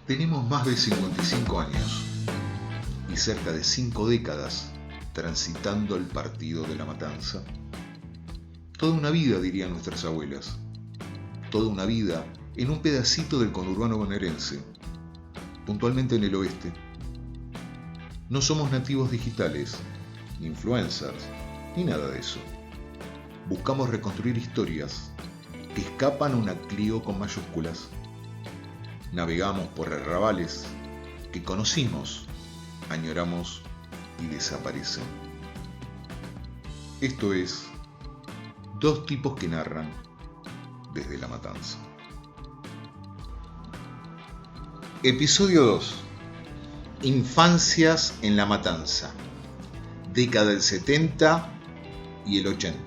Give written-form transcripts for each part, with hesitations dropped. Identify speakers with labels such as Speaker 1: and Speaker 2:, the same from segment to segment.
Speaker 1: Tenemos más de 55 años y cerca de 5 décadas transitando el partido de la matanza. Toda una vida, dirían nuestras abuelas. Toda una vida en un pedacito del conurbano bonaerense, puntualmente en el oeste. No somos nativos digitales, ni influencers, ni nada de eso. Buscamos reconstruir historias que escapan a una Clio con mayúsculas. Navegamos por arrabales que conocimos, añoramos y desaparecen. Esto es Dos tipos que narran desde la matanza. Episodio 2. Infancias en la matanza. Década del 70 y el 80.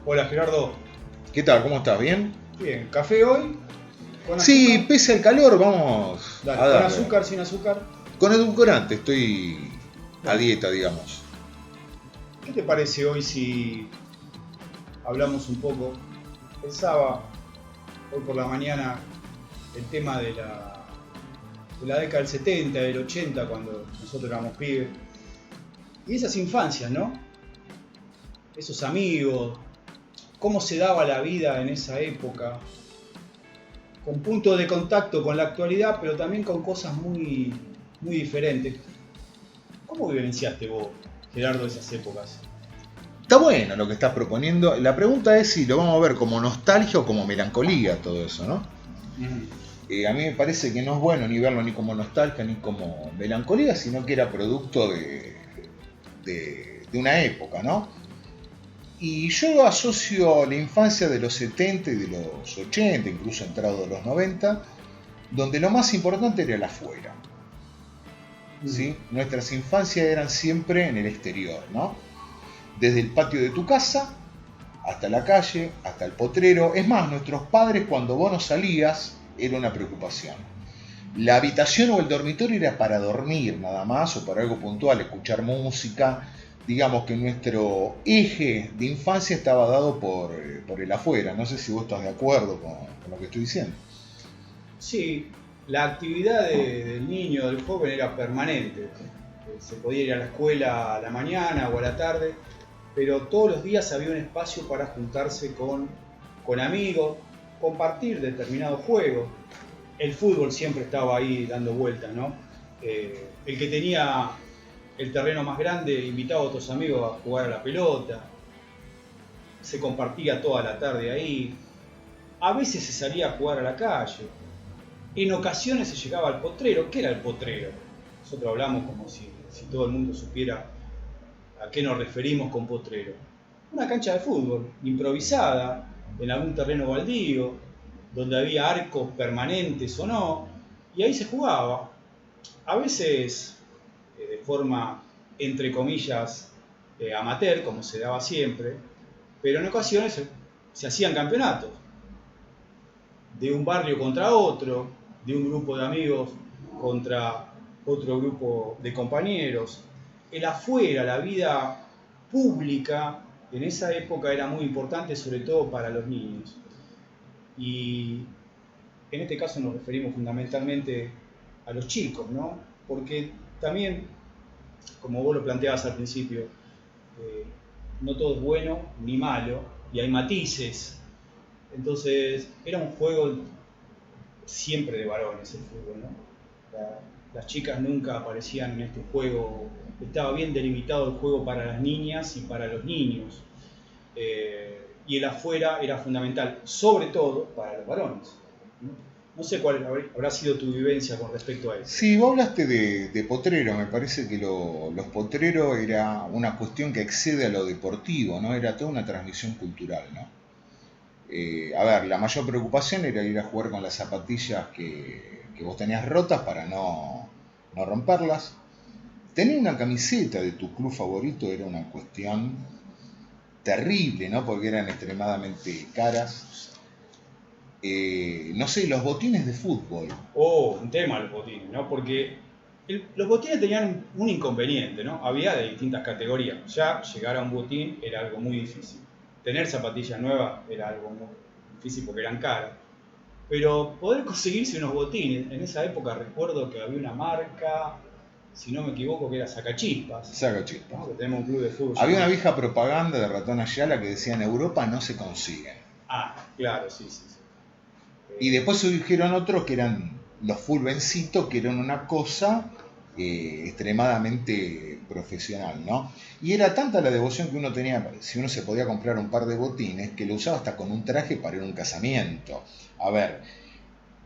Speaker 2: Hola Gerardo.
Speaker 1: ¿Qué tal? ¿Cómo estás? ¿Bien?
Speaker 2: Bien, ¿café hoy? ¿Con
Speaker 1: Sí,
Speaker 2: azúcar?
Speaker 1: pese al calor, vamos
Speaker 2: Dale,
Speaker 1: a
Speaker 2: ¿con
Speaker 1: darle.
Speaker 2: azúcar, sin azúcar?
Speaker 1: Con edulcorante, estoy a
Speaker 2: Dale.
Speaker 1: dieta, digamos.
Speaker 2: ¿Qué te parece hoy si hablamos un poco? Pensaba hoy por la mañana el tema de la década del 70, del 80, cuando nosotros éramos pibes. Y esas infancias, ¿no? Esos amigos, cómo se daba la vida en esa época, con puntos de contacto con la actualidad, pero también con cosas muy, muy diferentes. ¿Cómo vivenciaste vos, Gerardo, esas épocas?
Speaker 1: Está bueno lo que estás proponiendo. La pregunta es si lo vamos a ver como nostalgia o como melancolía, todo eso, ¿no? A mí me parece que no es bueno ni verlo ni como nostalgia ni como melancolía, sino que era producto de una época, ¿no? Y yo asocio la infancia de los 70 y de los 80, incluso entrado de los 90, donde lo más importante era el afuera. ¿Sí? Nuestras infancias eran siempre en el exterior, ¿no? Desde el patio de tu casa hasta la calle, hasta el potrero. Es más, nuestros padres, cuando vos no salías, era una preocupación. La habitación o el dormitorio era para dormir nada más, o para algo puntual, escuchar música. Digamos que nuestro eje de infancia estaba dado por el afuera. No sé si vos estás de acuerdo con lo que estoy diciendo.
Speaker 2: Sí, la actividad del niño, del joven era permanente. Se podía ir a la escuela a la mañana o a la tarde, pero todos los días había un espacio para juntarse con amigos, compartir determinados juegos. El fútbol siempre estaba ahí dando vueltas, ¿no? El que tenía el terreno más grande invitaba a otros amigos a jugar a la pelota. Se compartía toda la tarde ahí. A veces se salía a jugar a la calle. En ocasiones se llegaba al potrero. ¿Qué era el potrero? Nosotros hablamos como si todo el mundo supiera a qué nos referimos con potrero. Una cancha de fútbol, improvisada, en algún terreno baldío, donde había arcos permanentes o no, y ahí se jugaba. A veces de forma, entre comillas, amateur, como se daba siempre, pero en ocasiones se hacían campeonatos de un barrio contra otro, de un grupo de amigos contra otro grupo de compañeros. El afuera, la vida pública, en esa época era muy importante, sobre todo para los niños. Y en este caso nos referimos fundamentalmente a los chicos, ¿no? Porque también, como vos lo planteabas al principio, no todo es bueno ni malo, y hay matices. Entonces, era un juego siempre de varones el fútbol, ¿no? Las chicas nunca aparecían en este juego, estaba bien delimitado el juego para las niñas y para los niños. Y el afuera era fundamental, sobre todo para los varones, ¿no? No sé cuál habrá sido tu vivencia con respecto a eso.
Speaker 1: Sí, vos hablaste de potrero, me parece que los potreros era una cuestión que excede a lo deportivo, ¿no? Era toda una transmisión cultural, ¿no? A ver, la mayor preocupación era ir a jugar con las zapatillas que vos tenías rotas para no romperlas. Tener una camiseta de tu club favorito era una cuestión terrible, ¿no? Porque eran extremadamente caras. No sé, los botines de fútbol.
Speaker 2: Un tema los botines, ¿no? Porque los botines tenían un inconveniente, ¿no? Había de distintas categorías. Ya llegar a un botín era algo muy difícil. Tener zapatillas nuevas era algo muy difícil porque eran caras. Pero poder conseguirse unos botines, en esa época recuerdo que había una marca, si no me equivoco, que era Sacachispas.
Speaker 1: Sacachispas.
Speaker 2: ¿No? Que tenemos un club de fútbol.
Speaker 1: Había una vieja propaganda de Ratón Ayala que decía: en Europa no se consiguen.
Speaker 2: Ah, claro, sí.
Speaker 1: Y después surgieron otros que eran los Fulvencito, que eran una cosa extremadamente profesional, ¿no? Y era tanta la devoción que uno tenía, si uno se podía comprar un par de botines, que lo usaba hasta con un traje para ir a un casamiento. A ver,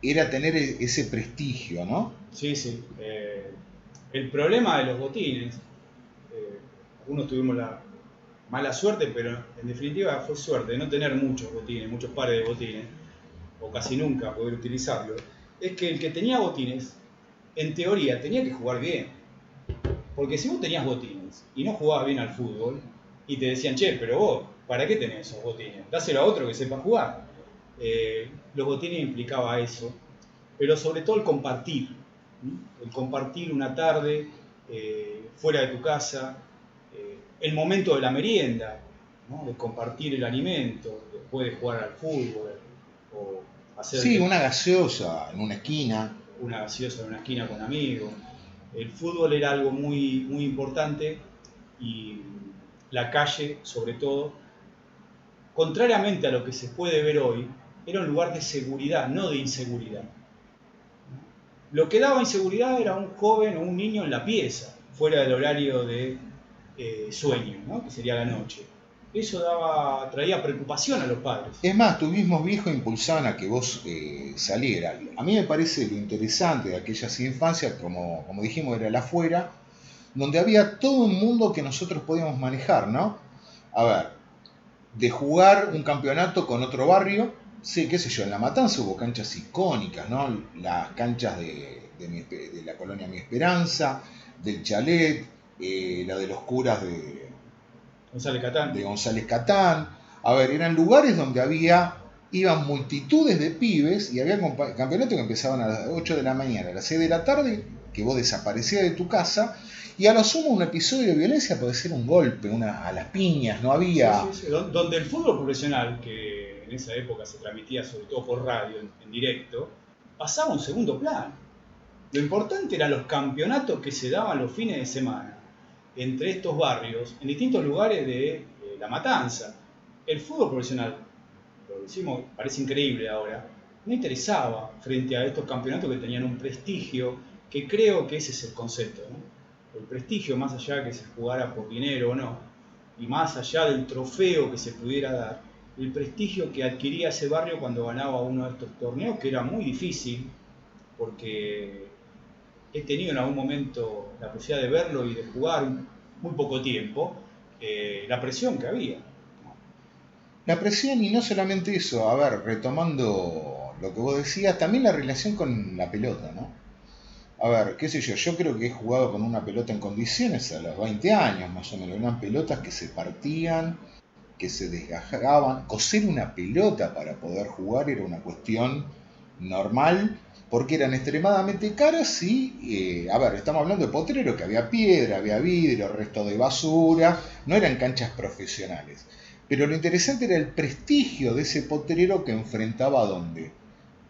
Speaker 1: era tener ese prestigio, ¿no?
Speaker 2: Sí. El problema de los botines, algunos tuvimos la mala suerte, pero en definitiva fue suerte de no tener muchos botines, muchos pares de botines, o casi nunca poder utilizarlos, es que el que tenía botines, en teoría, tenía que jugar bien. Porque si vos tenías botines y no jugabas bien al fútbol, y te decían, che, pero vos, ¿para qué tenés esos botines? Dáselo a otro que sepa jugar. Los botines implicaba eso, pero sobre todo el compartir. El compartir una tarde fuera de tu casa, el momento de la merienda, ¿no? De compartir el alimento, después de jugar al fútbol, o hacer
Speaker 1: Sí, una gaseosa en una esquina.
Speaker 2: una gaseosa en una esquina con amigos. El fútbol era algo muy importante y la calle, sobre todo, contrariamente a lo que se puede ver hoy, era un lugar de seguridad, no de inseguridad. Lo que daba inseguridad era un joven o un niño en la pieza, fuera del horario de sueño, ¿no? Que sería la noche. Eso traía preocupación a los padres.
Speaker 1: Es más, tus mismos viejos impulsaban a que vos salieras. A mí me parece lo interesante de aquellas infancias, como dijimos, era el afuera, donde había todo un mundo que nosotros podíamos manejar, ¿no? A ver, de jugar un campeonato con otro barrio, sí, qué sé yo, en La Matanza hubo canchas icónicas, ¿no? Las canchas de la colonia Mi Esperanza, del Chalet, la de los curas
Speaker 2: González Catán.
Speaker 1: de González Catán. A ver, eran lugares donde iban multitudes de pibes y había campeonatos que empezaban a las 8 de la mañana, a las 6 de la tarde, que vos desaparecías de tu casa, y a lo sumo un episodio de violencia puede ser un golpe, a las piñas, no había...
Speaker 2: Sí. Donde el fútbol profesional, que en esa época se transmitía sobre todo por radio, en directo, pasaba a un segundo plano. Lo importante eran los campeonatos que se daban los fines de semana entre estos barrios, en distintos lugares de La Matanza. El fútbol profesional, lo decimos, parece increíble ahora, no interesaba frente a estos campeonatos que tenían un prestigio, que creo que ese es el concepto, ¿no? El prestigio, más allá de que se jugara por dinero o no, y más allá del trofeo que se pudiera dar, el prestigio que adquiría ese barrio cuando ganaba uno de estos torneos, que era muy difícil, porque he tenido en algún momento la posibilidad de verlo y de jugar muy poco tiempo, la presión que había.
Speaker 1: La presión y no solamente eso, a ver, retomando lo que vos decías, también la relación con la pelota, ¿no? A ver, qué sé yo creo que he jugado con una pelota en condiciones a los 20 años más o menos, eran pelotas que se partían, que se desgajaban. Coser una pelota para poder jugar era una cuestión normal, porque eran extremadamente caras y, a ver, estamos hablando de potreros, que había piedra, había vidrio, resto de basura, no eran canchas profesionales. Pero lo interesante era el prestigio de ese potrero que enfrentaba a dónde,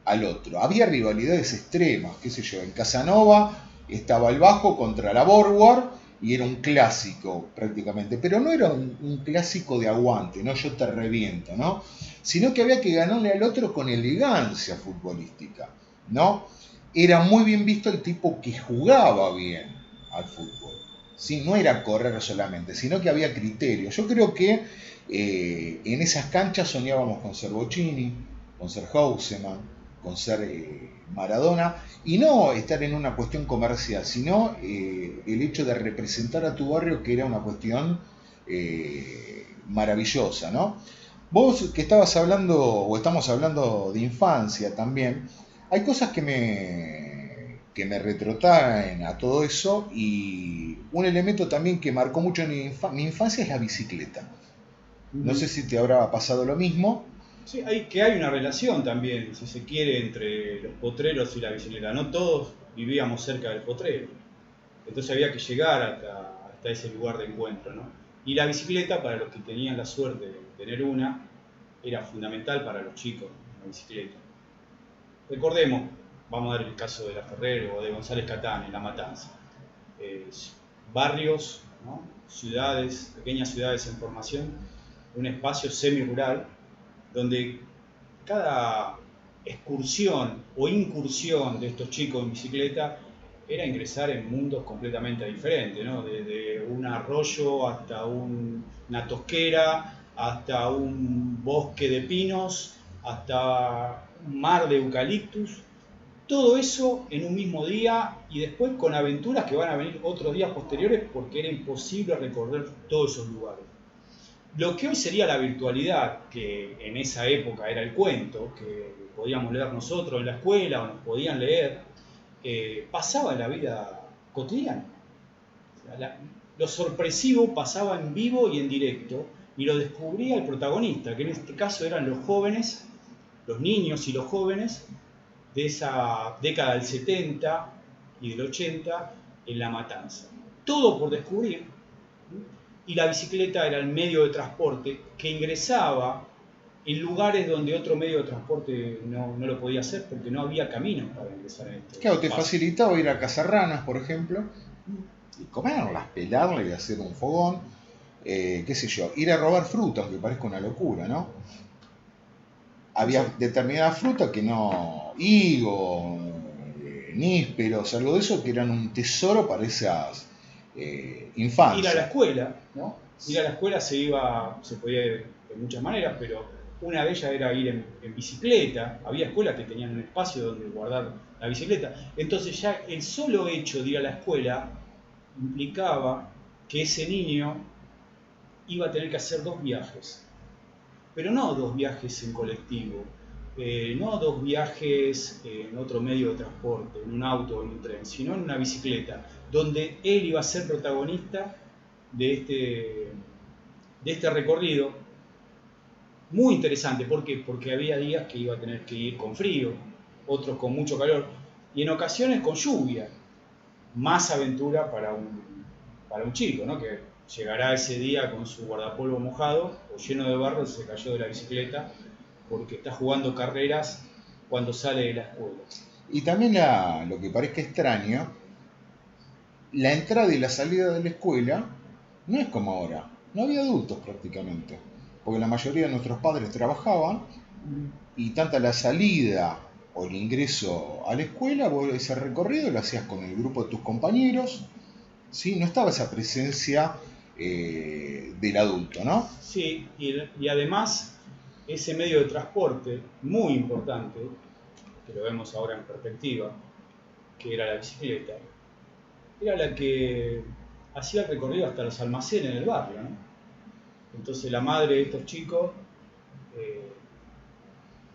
Speaker 1: al otro. Había rivalidades extremas, qué sé yo, en Casanova estaba el Bajo contra la Borwar y era un clásico prácticamente, pero no era un clásico de aguante, no yo te reviento, ¿no? Sino que había que ganarle al otro con elegancia futbolística, ¿no? Era muy bien visto el tipo que jugaba bien al fútbol. ¿Sí? No era correr solamente, sino que había criterio. Yo creo que en esas canchas soñábamos con ser Bocini, con ser Houseman, con ser Maradona, y no estar en una cuestión comercial, sino el hecho de representar a tu barrio, que era una cuestión maravillosa, ¿no? Vos que estabas hablando, o estamos hablando de infancia también, hay cosas que me retrotraen a todo eso, y un elemento también que marcó mucho mi infancia es la bicicleta. No sé si te habrá pasado lo mismo.
Speaker 2: Sí, hay una relación también, si se quiere, entre los potreros y la bicicleta. No todos vivíamos cerca del potrero, entonces había que llegar hasta ese lugar de encuentro, ¿no? Y la bicicleta, para los que tenían la suerte de tener una, era fundamental para los chicos, la bicicleta. Recordemos, vamos a dar el caso de La Ferrer o de González Catán en La Matanza. Barrios, ¿no? Ciudades, pequeñas ciudades en formación, un espacio semi-rural donde cada excursión o incursión de estos chicos en bicicleta era ingresar en mundos completamente diferentes, ¿no? Desde un arroyo hasta una tosquera, hasta un bosque de pinos, hasta un mar de eucaliptus. Todo eso en un mismo día y después con aventuras que van a venir otros días posteriores porque era imposible recorrer todos esos lugares. Lo que hoy sería la virtualidad, que en esa época era el cuento, que podíamos leer nosotros en la escuela o nos podían leer, pasaba en la vida cotidiana. O sea, lo sorpresivo pasaba en vivo y en directo y lo descubría el protagonista, que en este caso eran los jóvenes, los niños y los jóvenes de esa década del 70 y del 80 en La Matanza. Todo por descubrir. Y la bicicleta era el medio de transporte que ingresaba en lugares donde otro medio de transporte no lo podía hacer porque no había caminos para ingresar en este
Speaker 1: Claro, te
Speaker 2: espacio.
Speaker 1: facilitaba ir a cazar ranas, por ejemplo, y comerlas, pelarlas y hacer un fogón, qué sé yo, ir a robar fruta, aunque parezca una locura, ¿no? Había determinadas frutas que no, higo, nísperos, algo de eso, que eran un tesoro para esas infancias.
Speaker 2: Ir a la escuela, ¿no? Ir a la escuela se podía ir de muchas maneras, pero una de ellas era ir en bicicleta. Había escuelas que tenían un espacio donde guardar la bicicleta. Entonces ya el solo hecho de ir a la escuela implicaba que ese niño iba a tener que hacer 2 viajes. Pero no 2 viajes en colectivo, no 2 viajes en otro medio de transporte, en un auto o en un tren, sino en una bicicleta, donde él iba a ser protagonista de este recorrido. Muy interesante, ¿por qué? Porque había días que iba a tener que ir con frío, otros con mucho calor, y en ocasiones con lluvia. Más aventura para un chico, ¿no? Que llegará ese día con su guardapolvo mojado o lleno de barro y se cayó de la bicicleta porque está jugando carreras cuando sale de la escuela.
Speaker 1: Y también lo que parezca extraño, la entrada y la salida de la escuela no es como ahora. No había adultos prácticamente, porque la mayoría de nuestros padres trabajaban y tanta la salida o el ingreso a la escuela, vos ese recorrido lo hacías con el grupo de tus compañeros, ¿sí? No estaba esa presencia del adulto, ¿no?
Speaker 2: Sí, y además ese medio de transporte muy importante, que lo vemos ahora en perspectiva, que era la bicicleta, era la que hacía el recorrido hasta los almacenes del barrio, ¿no? Entonces la madre de estos chicos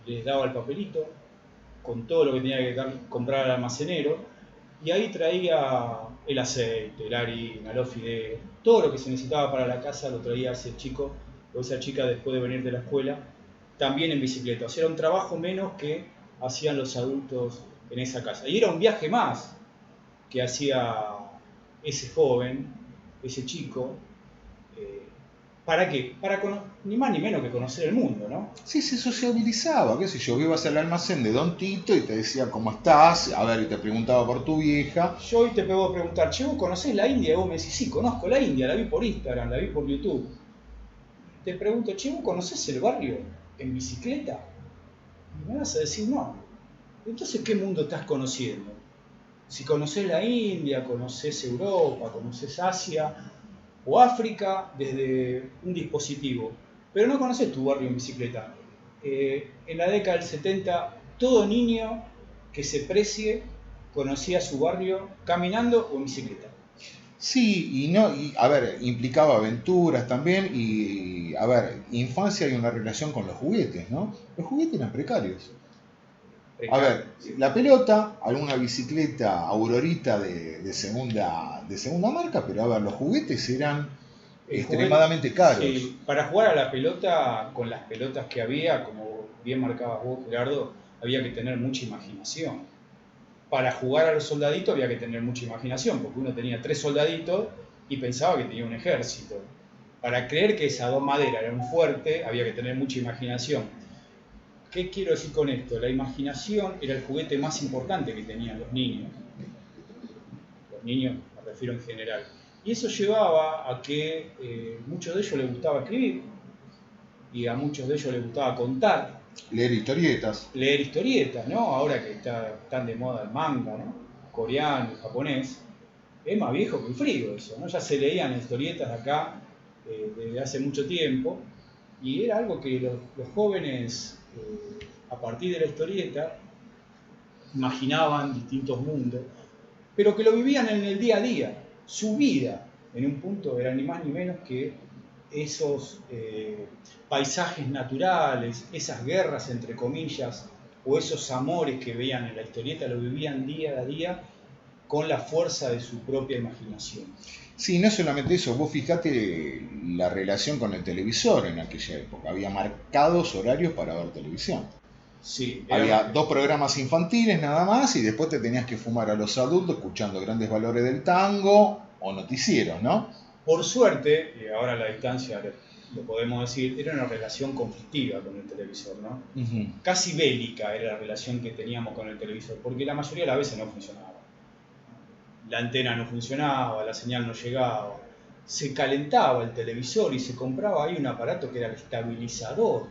Speaker 2: les daba el papelito con todo lo que tenía que comprar al almacenero y ahí traía el aceite, la harina, los fideos, todo lo que se necesitaba para la casa lo traía ese chico o esa chica después de venir de la escuela, también en bicicleta. O sea, era un trabajo menos que hacían los adultos en esa casa. Y era un viaje más que hacía ese joven, ese chico, ¿para qué? Para ni más ni menos que conocer el mundo, ¿no?
Speaker 1: Sí, se sociabilizaba, qué sé yo, ibas al almacén de Don Tito y te decía cómo estás, a ver, y te preguntaba por tu vieja.
Speaker 2: Yo hoy te puedo preguntar, che, ¿vos conocés la India? Y vos me decís, sí, conozco la India, la vi por Instagram, la vi por YouTube. Te pregunto, che, ¿vos conocés el barrio en bicicleta? Y me vas a decir no. Entonces, ¿qué mundo estás conociendo? Si conocés la India, conocés Europa, conocés Asia o África desde un dispositivo, pero no conocés tu barrio en bicicleta. En la década del 70, todo niño que se precie conocía su barrio caminando o en bicicleta.
Speaker 1: Sí, y no, y, a ver, implicaba aventuras también y, a ver, infancia y una relación con los juguetes, ¿no? Los juguetes eran precarios. A ver, la pelota, alguna bicicleta aurorita de segunda marca, pero a ver, los juguetes eran extremadamente caros.
Speaker 2: Sí, para jugar a la pelota, con las pelotas que había, como bien marcabas vos, Gerardo, había que tener mucha imaginación. Para jugar a los soldaditos había que tener mucha imaginación, porque uno tenía 3 soldaditos y pensaba que tenía un ejército. Para creer que esas 2 maderas eran fuertes, había que tener mucha imaginación. ¿Qué quiero decir con esto? La imaginación era el juguete más importante que tenían los niños. Los niños, me refiero en general. Y eso llevaba a que muchos de ellos les gustaba escribir y a muchos de ellos les gustaba contar.
Speaker 1: Leer historietas.
Speaker 2: Leer historietas, ¿no? Ahora que están de moda el manga, ¿no? Coreano, japonés. Es más viejo que el frío eso, ¿no? Ya se leían historietas acá desde hace mucho tiempo y era algo que los jóvenes, a partir de la historieta, imaginaban distintos mundos, pero que lo vivían en el día a día. Su vida, en un punto, era ni más ni menos que esos paisajes naturales, esas guerras entre comillas, o esos amores que veían en la historieta, lo vivían día a día con la fuerza de su propia imaginación.
Speaker 1: Sí, no solamente eso, vos fijate la relación con el televisor en aquella época. Había marcados horarios para ver televisión.
Speaker 2: Sí,
Speaker 1: había 2 programas infantiles nada más y después te tenías que fumar a los adultos escuchando Grandes Valores del Tango o noticieros, ¿no?
Speaker 2: Por suerte, y ahora a la distancia lo podemos decir, era una relación conflictiva con el televisor, ¿no? Casi bélica era la relación que teníamos con el televisor, porque la mayoría de las veces no funcionaba. La antena no funcionaba, la señal no llegaba, se calentaba el televisor y se compraba ahí un aparato que era el estabilizador,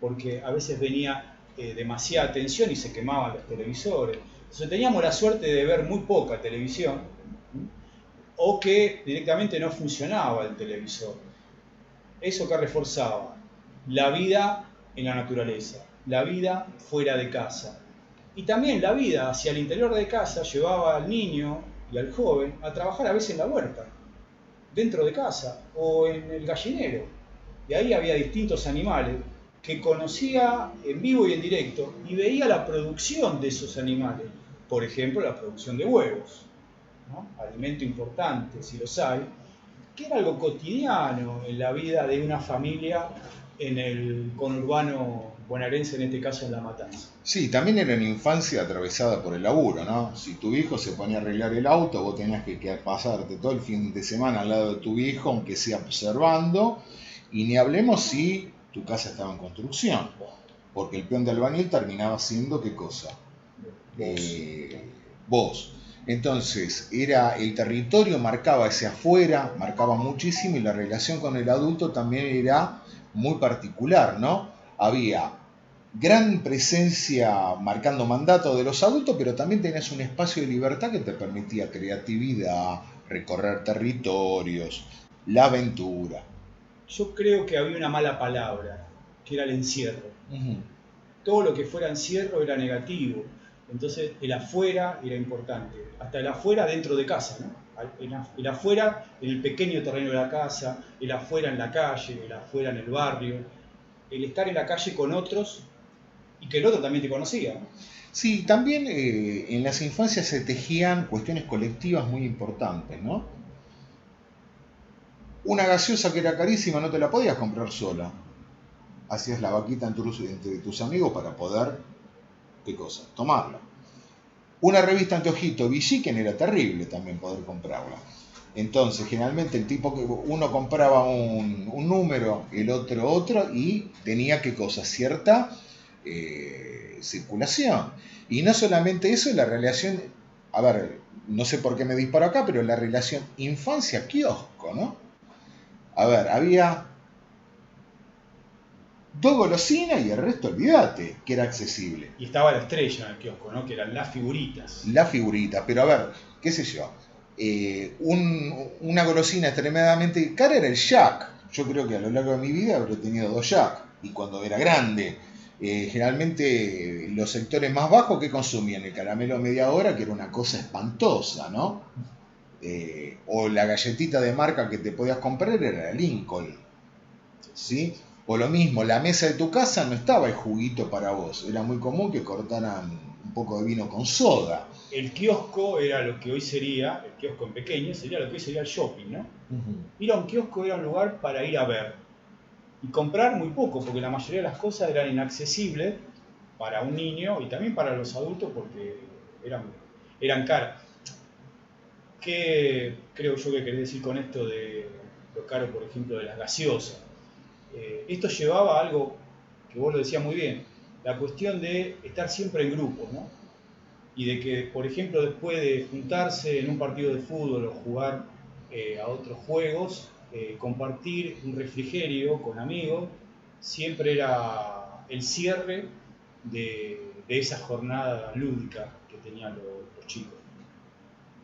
Speaker 2: porque a veces venía demasiada tensión y se quemaban los televisores. Entonces teníamos la suerte de ver muy poca televisión, o que directamente no funcionaba el televisor. ¿Eso que reforzaba? La vida en la naturaleza, la vida fuera de casa. Y también la vida hacia el interior de casa llevaba al niño y al joven a trabajar a veces en la huerta, dentro de casa o en el gallinero. Y ahí había distintos animales que conocía en vivo y en directo y veía la producción de esos animales. Por ejemplo, la producción de huevos, ¿no? Alimento importante, si los hay, que era algo cotidiano en la vida de una familia en el conurbano bonaerense, en este caso en La Matanza.
Speaker 1: Sí, también era una infancia atravesada por el laburo, ¿no? Si tu hijo se ponía a arreglar el auto, vos tenías que pasarte todo el fin de semana al lado de tu hijo, aunque sea observando, y ni hablemos si tu casa estaba en construcción, porque el peón de albañil terminaba siendo ¿qué cosa? Vos. Entonces, era el territorio marcaba ese afuera, marcaba muchísimo, y la relación con el adulto también era muy particular, ¿no? Había gran presencia marcando mandato de los adultos, pero también tenías un espacio de libertad que te permitía creatividad, recorrer territorios, la aventura.
Speaker 2: Yo creo que había una mala palabra, que era el encierro. Todo lo que fuera encierro era negativo. Entonces el afuera era importante. Hasta el afuera dentro de casa, ¿no? El afuera en el pequeño terreno de la casa, el afuera en la calle, el afuera en el barrio, el estar en la calle con otros y que el otro también te conocía, ¿no?
Speaker 1: Sí, también en las infancias se tejían cuestiones colectivas muy importantes, ¿no? Una gaseosa que era carísima no te la podías comprar sola. Hacías la vaquita entre tus amigos para poder, ¿qué cosa? Tomarla. Una revista anteojito Villiquen era terrible también poder comprarla. Entonces, generalmente el tipo que uno compraba un número, el otro, y tenía qué cosa, cierta circulación. Y no solamente eso, la relación, a ver, no sé por qué me disparo acá, pero la relación infancia-kiosco, ¿no? A ver, había 2 golosinas y el resto, olvídate, que era accesible.
Speaker 2: Y estaba la estrella en el kiosco, ¿no? Que eran las figuritas.
Speaker 1: Las figuritas, pero a ver, qué sé yo, una golosina extremadamente cara era el Jack. Yo creo que a lo largo de mi vida habré tenido 2 Jack. Y cuando era grande, generalmente los sectores más bajos que consumían el caramelo a media hora, que era una cosa espantosa, ¿no? O la galletita de marca que te podías comprar era la Lincoln, ¿sí? O lo mismo, la mesa de tu casa no estaba el juguito para vos. Era muy común que cortaran un poco de vino con soda.
Speaker 2: El kiosco era lo que hoy sería, el kiosco en pequeño, sería lo que hoy sería el shopping, ¿no? Ir a un kiosco era un lugar para ir a ver y comprar muy poco, porque la mayoría de las cosas eran inaccesibles para un niño y también para los adultos porque eran caras. ¿Qué creo yo que querés decir con esto de lo caro, por ejemplo, de las gaseosas? Esto llevaba a algo que vos lo decías muy bien, la cuestión de estar siempre en grupo, ¿no? Y de que, por ejemplo, después de juntarse en un partido de fútbol o jugar a otros juegos, compartir un refrigerio con amigos, siempre era el cierre de esa jornada lúdica que tenían los chicos.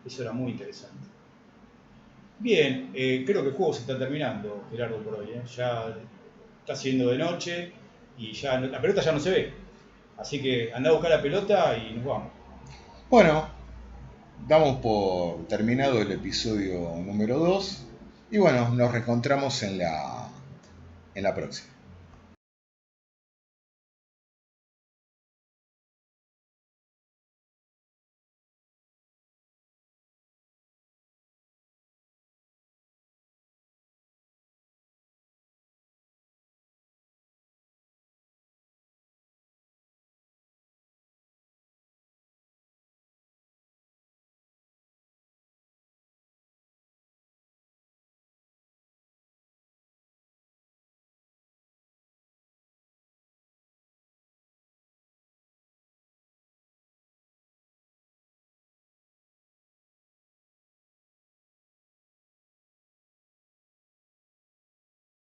Speaker 2: Eso era muy interesante. Bien, creo que el juego se está terminando, Gerardo, por hoy. Ya está siendo de noche y ya la pelota ya no se ve. Así que anda a buscar la pelota y nos vamos.
Speaker 1: Bueno, damos por terminado el episodio número 2 y bueno, nos reencontramos en la próxima.